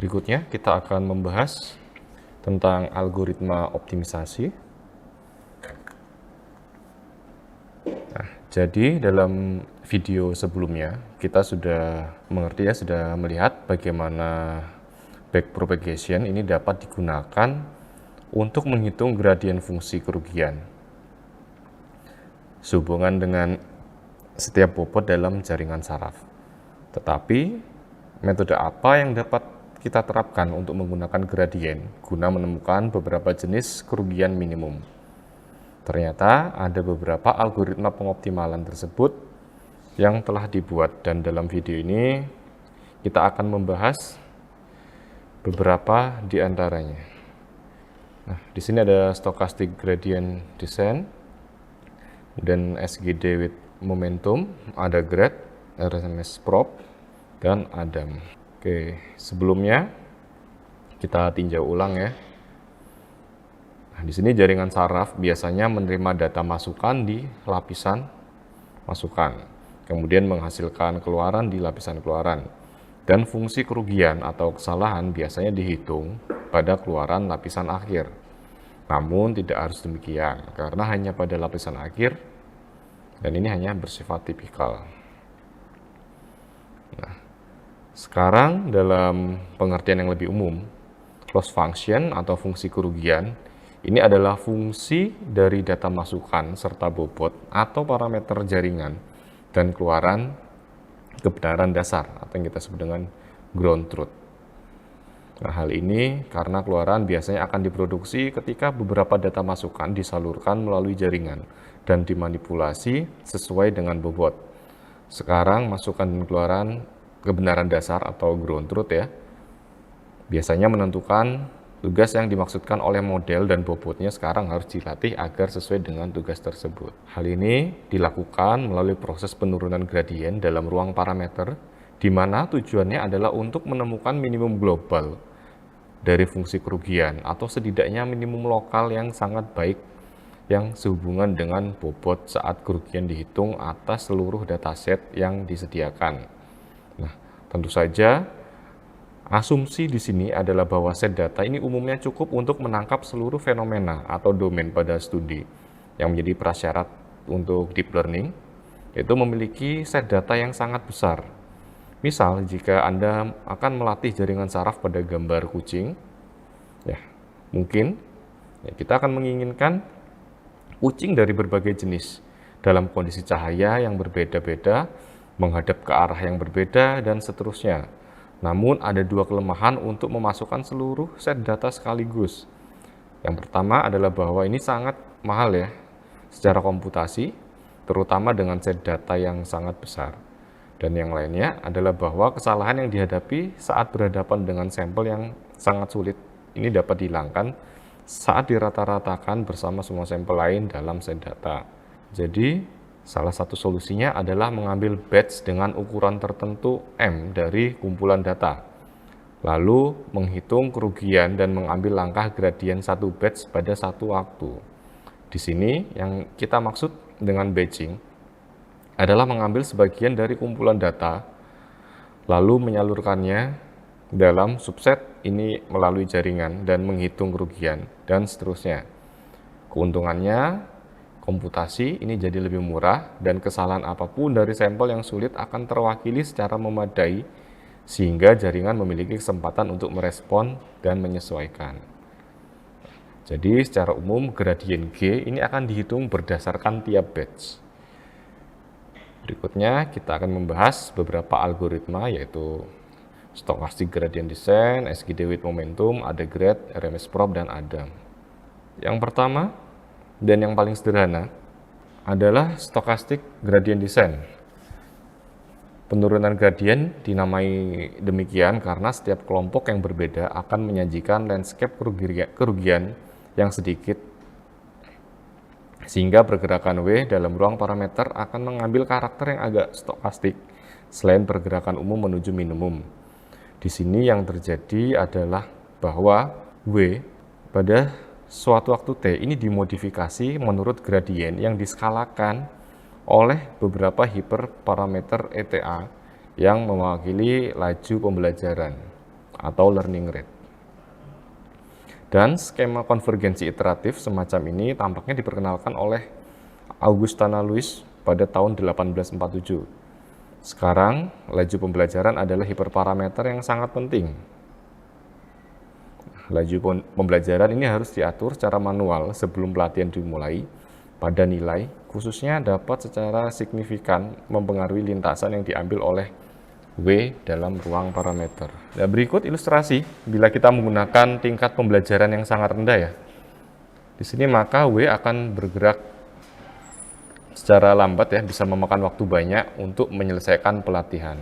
Berikutnya kita akan membahas tentang algoritma optimisasi. Nah, jadi dalam video sebelumnya kita sudah mengerti ya, sudah melihat bagaimana backpropagation ini dapat digunakan untuk menghitung gradien fungsi kerugian sehubungan dengan setiap bobot dalam jaringan saraf. Tetapi metode apa yang dapat kita terapkan untuk menggunakan gradien guna menemukan beberapa jenis kerugian minimum? Ternyata ada beberapa algoritma pengoptimalan tersebut yang telah dibuat, dan dalam video ini kita akan membahas beberapa di antaranya. Nah, di sini ada stochastic gradient descent, dan SGD with momentum, ada grad, RMS prop, dan ADAM. Oke, sebelumnya kita tinjau ulang ya. Nah, di sini jaringan saraf biasanya menerima data masukan di lapisan masukan, kemudian menghasilkan keluaran di lapisan keluaran. Dan fungsi kerugian atau kesalahan biasanya dihitung pada keluaran lapisan akhir. Namun tidak harus demikian, karena hanya pada lapisan akhir, dan ini hanya bersifat tipikal. Nah, sekarang dalam pengertian yang lebih umum, loss function atau fungsi kerugian ini adalah fungsi dari data masukan serta bobot atau parameter jaringan dan keluaran kebenaran dasar atau yang kita sebut dengan ground truth. Nah, hal ini karena keluaran biasanya akan diproduksi ketika beberapa data masukan disalurkan melalui jaringan dan dimanipulasi sesuai dengan bobot. Sekarang masukan dan keluaran kebenaran dasar atau ground truth ya, biasanya menentukan tugas yang dimaksudkan oleh model, dan bobotnya sekarang harus dilatih agar sesuai dengan tugas tersebut. Hal ini dilakukan melalui proses penurunan gradien dalam ruang parameter, di mana tujuannya adalah untuk menemukan minimum global dari fungsi kerugian atau setidaknya minimum lokal yang sangat baik yang sehubungan dengan bobot saat kerugian dihitung atas seluruh dataset yang disediakan. Nah, tentu saja asumsi di sini adalah bahwa set data ini umumnya cukup untuk menangkap seluruh fenomena atau domain pada studi. Yang menjadi prasyarat untuk deep learning yaitu memiliki set data yang sangat besar. Misal, jika Anda akan melatih jaringan saraf pada gambar kucing, ya mungkin ya, kita akan menginginkan kucing dari berbagai jenis dalam kondisi cahaya yang berbeda-beda, menghadap ke arah yang berbeda, dan seterusnya. Namun ada dua kelemahan untuk memasukkan seluruh set data sekaligus. Yang pertama adalah bahwa ini sangat mahal ya secara komputasi, terutama dengan set data yang sangat besar. Dan yang lainnya adalah bahwa kesalahan yang dihadapi saat berhadapan dengan sampel yang sangat sulit ini dapat dihilangkan saat dirata-ratakan bersama semua sampel lain dalam set data. Jadi salah satu solusinya adalah mengambil batch dengan ukuran tertentu M dari kumpulan data, lalu menghitung kerugian dan mengambil langkah gradien satu batch pada satu waktu. Di sini yang kita maksud dengan batching adalah mengambil sebagian dari kumpulan data, lalu menyalurkannya dalam subset ini melalui jaringan dan menghitung kerugian, dan seterusnya. Keuntungannya, komputasi ini jadi lebih murah, dan kesalahan apapun dari sampel yang sulit akan terwakili secara memadai, sehingga jaringan memiliki kesempatan untuk merespon dan menyesuaikan. Jadi secara umum gradien G ini akan dihitung berdasarkan tiap batch. Berikutnya kita akan membahas beberapa algoritma, yaitu stochastic gradient descent, SGD with momentum, ada grad, RMS prop, dan ADAM. Yang pertama dan yang paling sederhana adalah stochastic gradient descent. Penurunan gradien dinamai demikian karena setiap kelompok yang berbeda akan menyajikan landscape kerugian yang sedikit, sehingga pergerakan W dalam ruang parameter akan mengambil karakter yang agak stokastik selain pergerakan umum menuju minimum. Di sini yang terjadi adalah bahwa W pada suatu waktu T ini dimodifikasi menurut gradien yang diskalakan oleh beberapa hiperparameter ETA yang mewakili laju pembelajaran. atau learning rate. Dan skema konvergensi iteratif semacam ini tampaknya diperkenalkan oleh Augustana Luis pada tahun 1847. Sekarang, laju pembelajaran adalah hiperparameter yang sangat penting. Laju pembelajaran ini harus diatur secara manual sebelum pelatihan dimulai pada nilai, khususnya dapat secara signifikan mempengaruhi lintasan yang diambil oleh W dalam ruang parameter. Nah, berikut ilustrasi bila kita menggunakan tingkat pembelajaran yang sangat rendah ya. Di sini maka W akan bergerak secara lambat ya, bisa memakan waktu banyak untuk menyelesaikan pelatihan.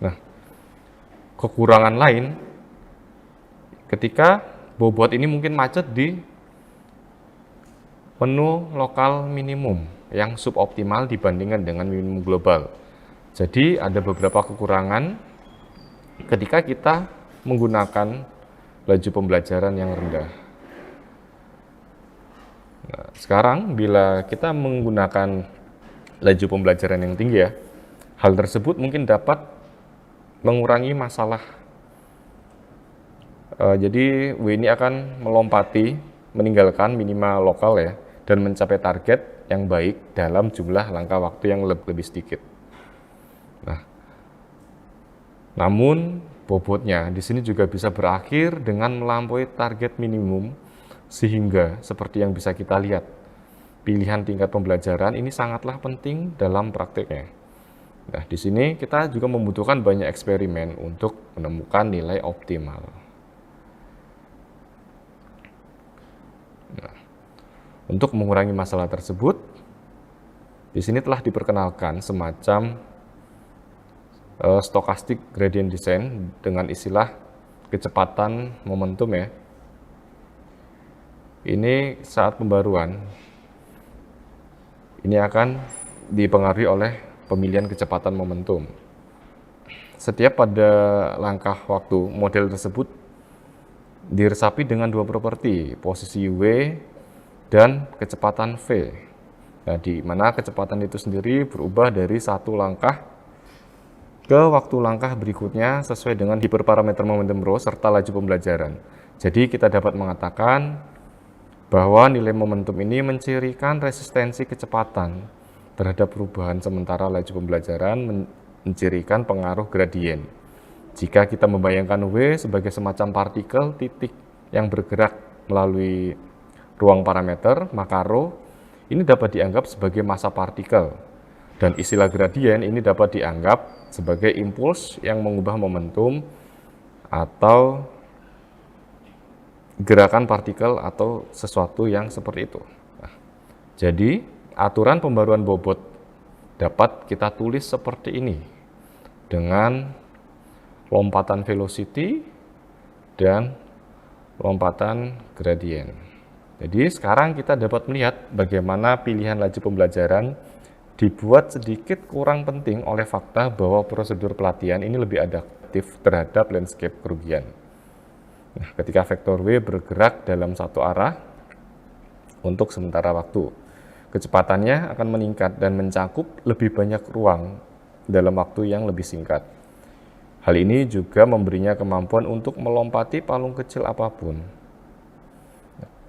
Nah, kekurangan lain ketika bobot ini mungkin macet di menu lokal minimum yang suboptimal dibandingkan dengan minimum global. Jadi ada beberapa kekurangan ketika kita menggunakan laju pembelajaran yang rendah. Nah, sekarang bila kita menggunakan laju pembelajaran yang tinggi ya, hal tersebut mungkin dapat mengurangi masalah. Jadi W ini akan melompati, meninggalkan minima lokal ya, dan mencapai target yang baik dalam jumlah langkah waktu yang lebih sedikit. Nah, namun bobotnya di sini juga bisa berakhir dengan melampaui target minimum, sehingga seperti yang bisa kita lihat, pilihan tingkat pembelajaran ini sangatlah penting dalam prakteknya. Nah, di sini kita juga membutuhkan banyak eksperimen untuk menemukan nilai optimal. Nah, untuk mengurangi masalah tersebut, di sini telah diperkenalkan semacam stochastic gradient descent dengan istilah kecepatan momentum ya. Ini saat pembaruan, ini akan dipengaruhi oleh pemilihan kecepatan momentum. Setiap pada langkah waktu, model tersebut diresapi dengan dua properti, posisi W dan kecepatan V. Nah, di mana kecepatan itu sendiri berubah dari satu langkah ke waktu langkah berikutnya sesuai dengan hiperparameter momentum rho serta laju pembelajaran. Jadi kita dapat mengatakan bahwa nilai momentum ini mencirikan resistensi kecepatan terhadap perubahan, sementara laju pembelajaran mencirikan pengaruh gradien. Jika kita membayangkan W sebagai semacam partikel titik yang bergerak melalui ruang parameter, maka rho ini dapat dianggap sebagai massa partikel. Dan istilah gradien ini dapat dianggap sebagai impuls yang mengubah momentum atau gerakan partikel atau sesuatu yang seperti itu. Nah, jadi aturan pembaruan bobot dapat kita tulis seperti ini dengan lompatan velocity dan lompatan gradien. Jadi sekarang kita dapat melihat bagaimana pilihan laju pembelajaran dibuat sedikit kurang penting oleh fakta bahwa prosedur pelatihan ini lebih adaptif terhadap landscape kerugian. Nah, ketika vektor W bergerak dalam satu arah untuk sementara waktu, kecepatannya akan meningkat dan mencakup lebih banyak ruang dalam waktu yang lebih singkat. Hal ini juga memberinya kemampuan untuk melompati palung kecil apapun.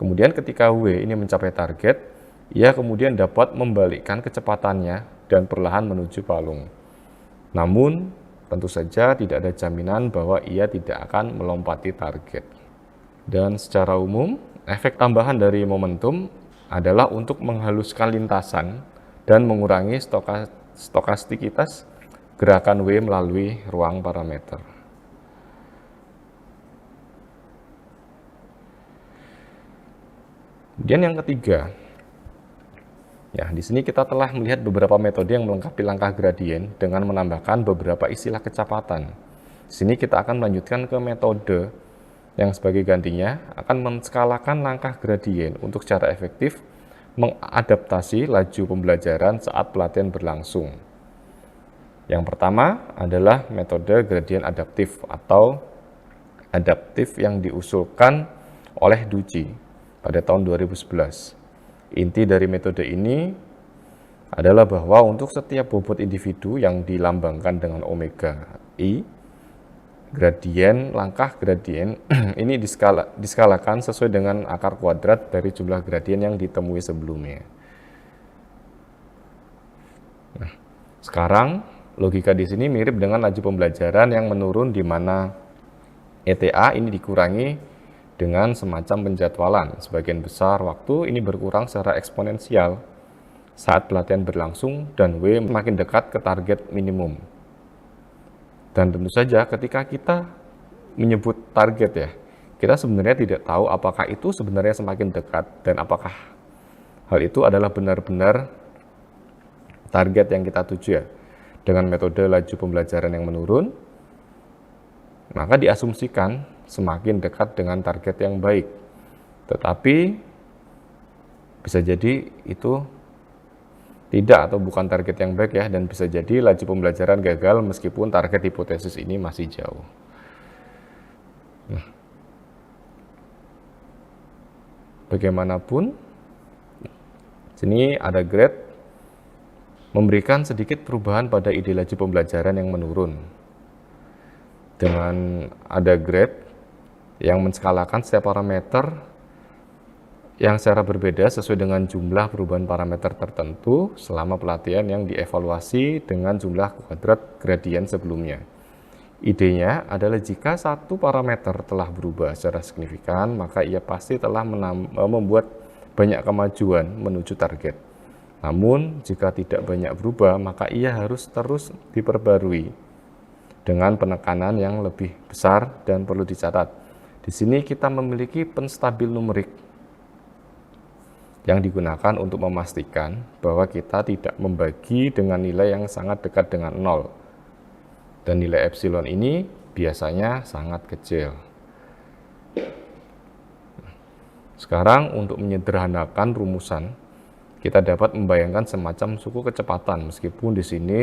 Kemudian ketika W ini mencapai target, ia kemudian dapat membalikkan kecepatannya dan perlahan menuju palung. Namun, tentu saja tidak ada jaminan bahwa ia tidak akan melompati target. Dan secara umum, efek tambahan dari momentum adalah untuk menghaluskan lintasan dan mengurangi stokastikitas gerakan W melalui ruang parameter. Kemudian yang ketiga, ya, di sini kita telah melihat beberapa metode yang melengkapi langkah gradien dengan menambahkan beberapa istilah kecepatan. Di sini kita akan melanjutkan ke metode yang sebagai gantinya akan menskalakan langkah gradien untuk secara efektif mengadaptasi laju pembelajaran saat pelatihan berlangsung. Yang pertama adalah metode gradien adaptif atau adaptif yang diusulkan oleh Ducci pada tahun 2011. Inti dari metode ini adalah bahwa untuk setiap bobot individu yang dilambangkan dengan omega I, langkah gradien ini diskalakan sesuai dengan akar kuadrat dari jumlah gradien yang ditemui sebelumnya. Nah, sekarang logika di sini mirip dengan laju pembelajaran yang menurun di mana ETA ini dikurangi dengan semacam penjadwalan. Sebagian besar waktu ini berkurang secara eksponensial saat pelatihan berlangsung dan W makin dekat ke target minimum. Dan tentu saja ketika kita menyebut target ya, kita sebenarnya tidak tahu apakah itu sebenarnya semakin dekat dan apakah hal itu adalah benar-benar target yang kita tuju ya. Dengan metode laju pembelajaran yang menurun, maka diasumsikan semakin dekat dengan target yang baik. Tetapi bisa jadi itu tidak atau bukan target yang baik ya, dan bisa jadi laju pembelajaran gagal meskipun target hipotesis ini masih jauh. Nah, bagaimanapun, sini ada grade memberikan sedikit perubahan pada ide laju pembelajaran yang menurun. Dengan ada grade yang menskalakan setiap parameter yang secara berbeda sesuai dengan jumlah perubahan parameter tertentu selama pelatihan yang dievaluasi dengan jumlah kuadrat gradien sebelumnya. Idenya adalah jika satu parameter telah berubah secara signifikan, maka ia pasti telah membuat banyak kemajuan menuju target. Namun, jika tidak banyak berubah, maka ia harus terus diperbarui dengan penekanan yang lebih besar dan perlu dicatat. Di sini kita memiliki penstabil numerik yang digunakan untuk memastikan bahwa kita tidak membagi dengan nilai yang sangat dekat dengan 0. Dan nilai epsilon ini biasanya sangat kecil. Sekarang untuk menyederhanakan rumusan, kita dapat membayangkan semacam suku kecepatan, meskipun di sini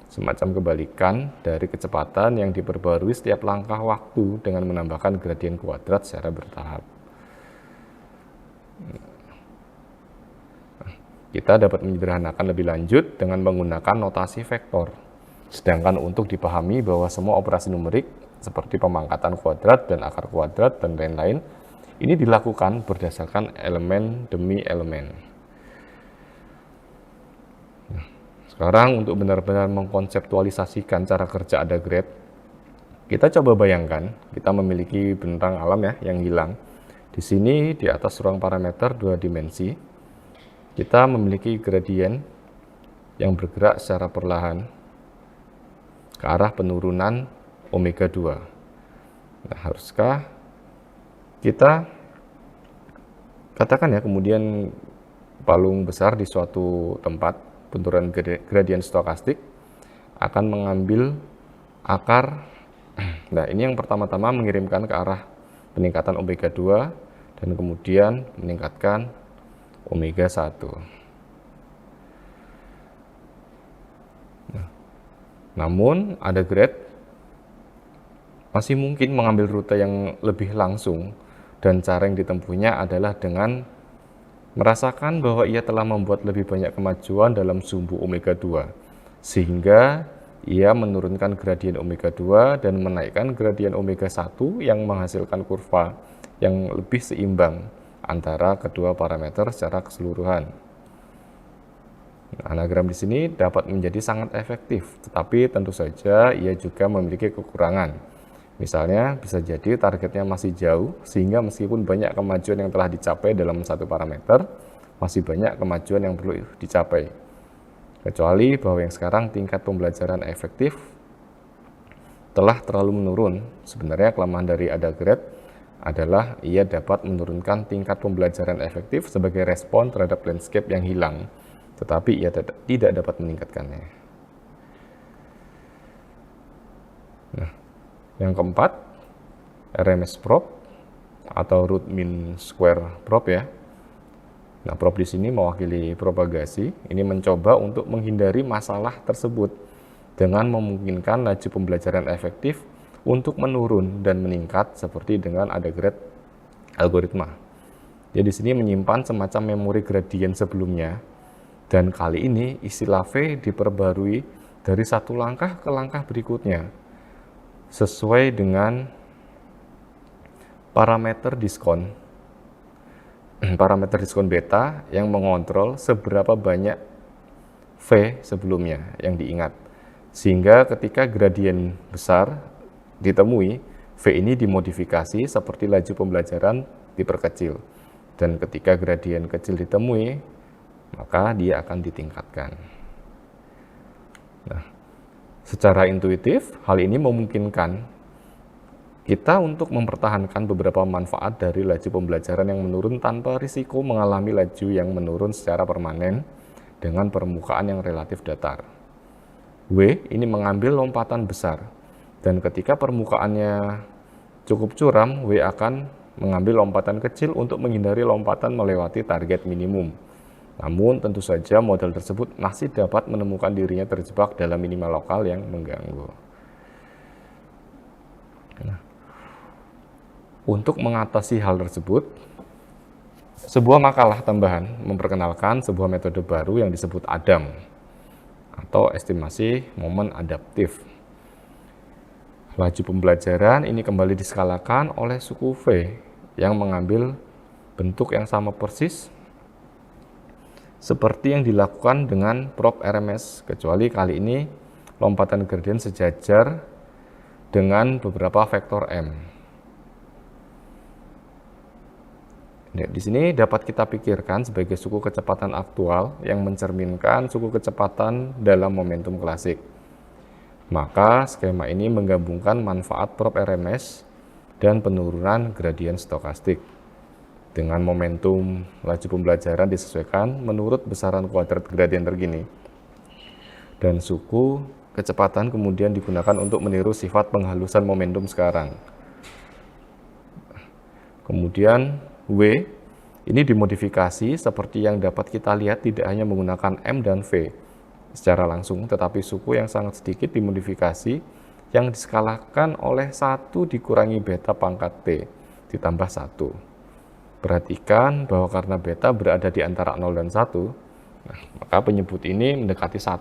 semacam kebalikan dari kecepatan yang diperbarui setiap langkah waktu dengan menambahkan gradien kuadrat secara bertahap. Kita dapat menyederhanakan lebih lanjut dengan menggunakan notasi vektor. Sedangkan untuk dipahami bahwa semua operasi numerik seperti pemangkatan kuadrat dan akar kuadrat dan lain-lain ini dilakukan berdasarkan elemen demi elemen. Nah, sekarang untuk benar-benar mengkonseptualisasikan cara kerja ada grade, kita coba bayangkan kita memiliki bentang alam ya yang hilang. Di sini di atas ruang parameter 2 dimensi, kita memiliki gradien yang bergerak secara perlahan ke arah penurunan omega 2. Nah, haruskah kita katakan ya kemudian palung besar di suatu tempat penurunan gradien stokastik akan mengambil akar. Nah, ini yang pertama-tama mengirimkan ke arah peningkatan omega 2 dan kemudian meningkatkan omega 1. Nah, namun ada grade masih mungkin mengambil rute yang lebih langsung, dan cara yang ditempuhnya adalah dengan merasakan bahwa ia telah membuat lebih banyak kemajuan dalam sumbu omega 2, sehingga ia menurunkan gradien omega 2 dan menaikkan gradien omega 1 yang menghasilkan kurva yang lebih seimbang antara kedua parameter secara keseluruhan. Anagram di sini dapat menjadi sangat efektif, tetapi tentu saja ia juga memiliki kekurangan. Misalnya, bisa jadi targetnya masih jauh, sehingga meskipun banyak kemajuan yang telah dicapai dalam satu parameter, masih banyak kemajuan yang perlu dicapai. Kecuali bahwa yang sekarang tingkat pembelajaran efektif telah terlalu menurun. Sebenarnya kelemahan dari ada grade adalah ia dapat menurunkan tingkat pembelajaran efektif sebagai respon terhadap landscape yang hilang, tetapi ia tidak dapat meningkatkannya. Nah, yang keempat, RMS probe atau root mean square probe ya. Nah, probe di sini mewakili propagasi. Ini mencoba untuk menghindari masalah tersebut dengan memungkinkan laju pembelajaran efektif untuk menurun dan meningkat seperti dengan ada grade algoritma. Jadi di sini menyimpan semacam memori gradien sebelumnya Dan kali ini istilah V diperbarui dari satu langkah ke langkah berikutnya, sesuai dengan parameter diskon. Parameter diskon beta yang mengontrol seberapa banyak V sebelumnya yang diingat. Sehingga ketika gradien besar ditemui, V ini dimodifikasi seperti laju pembelajaran diperkecil. Dan ketika gradien kecil ditemui, maka dia akan ditingkatkan. Nah, secara intuitif, hal ini memungkinkan kita untuk mempertahankan beberapa manfaat dari laju pembelajaran yang menurun tanpa risiko mengalami laju yang menurun secara permanen dengan permukaan yang relatif datar. W ini mengambil lompatan besar, dan ketika permukaannya cukup curam, W akan mengambil lompatan kecil untuk menghindari lompatan melewati target minimum. Namun tentu saja model tersebut masih dapat menemukan dirinya terjebak dalam minima lokal yang mengganggu. Nah, untuk mengatasi hal tersebut, sebuah makalah tambahan memperkenalkan sebuah metode baru yang disebut ADAM atau estimasi momen adaptif. Laju pembelajaran ini kembali diskalakan oleh suku V yang mengambil bentuk yang sama persis seperti yang dilakukan dengan prop RMS, kecuali kali ini lompatan gradien sejajar dengan beberapa vektor M. Di sini dapat kita pikirkan sebagai suku kecepatan aktual yang mencerminkan suku kecepatan dalam momentum klasik. Maka skema ini menggabungkan manfaat prop RMS dan penurunan gradien stokastik. Dengan momentum laju pembelajaran disesuaikan menurut besaran kuadrat gradien terkini. Dan suku kecepatan kemudian digunakan untuk meniru sifat penghalusan momentum sekarang. Kemudian W ini dimodifikasi seperti yang dapat kita lihat tidak hanya menggunakan M dan V secara langsung, tetapi suku yang sangat sedikit dimodifikasi yang diskalakan oleh 1 dikurangi beta pangkat T ditambah 1. Perhatikan bahwa karena beta berada di antara 0 dan 1, maka penyebut ini mendekati 1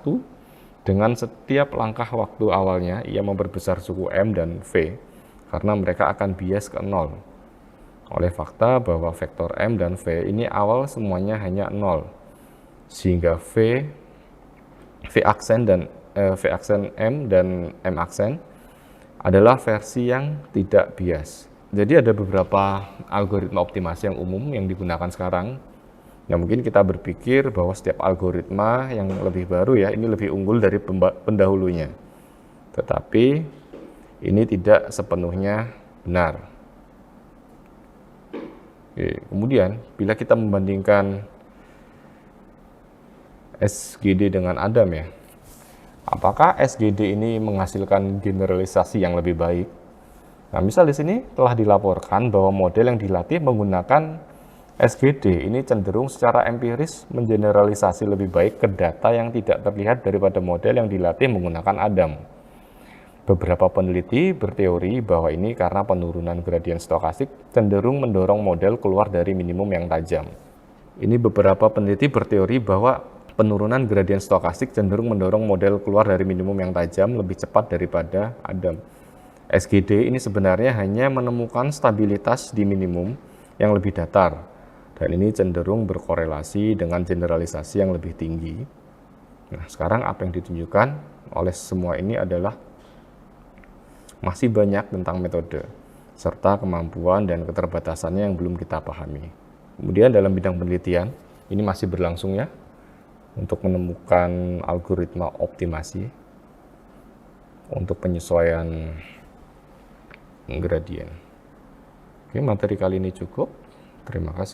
dengan setiap langkah waktu awalnya ia memperbesar suku M dan V karena mereka akan bias ke 0. Oleh fakta bahwa vektor M dan V ini awal semuanya hanya 0, sehingga V aksen M dan M aksen adalah versi yang tidak bias. Jadi ada beberapa algoritma optimasi yang umum yang digunakan sekarang. Nah, mungkin kita berpikir bahwa setiap algoritma yang lebih baru ya, ini lebih unggul dari pendahulunya. Tetapi ini tidak sepenuhnya benar. Oke, kemudian bila kita membandingkan SGD dengan ADAM ya, apakah SGD ini menghasilkan generalisasi yang lebih baik? Nah, misal di sini telah dilaporkan bahwa model yang dilatih menggunakan SGD ini cenderung secara empiris mengeneralisasi lebih baik ke data yang tidak terlihat daripada model yang dilatih menggunakan ADAM. Beberapa peneliti berteori bahwa ini karena penurunan gradien stokastik cenderung mendorong model keluar dari minimum yang tajam. Ini beberapa peneliti berteori bahwa penurunan gradien stokastik cenderung mendorong model keluar dari minimum yang tajam lebih cepat daripada ADAM. SGD ini sebenarnya hanya menemukan stabilitas di minimum yang lebih datar, dan ini cenderung berkorelasi dengan generalisasi yang lebih tinggi. Nah, sekarang apa yang ditunjukkan oleh semua ini adalah masih banyak tentang metode, serta kemampuan dan keterbatasannya yang belum kita pahami. Kemudian dalam bidang penelitian, ini masih berlangsung ya, untuk menemukan algoritma optimasi untuk penyesuaian gradien. Oke, materi kali ini cukup. Terima kasih.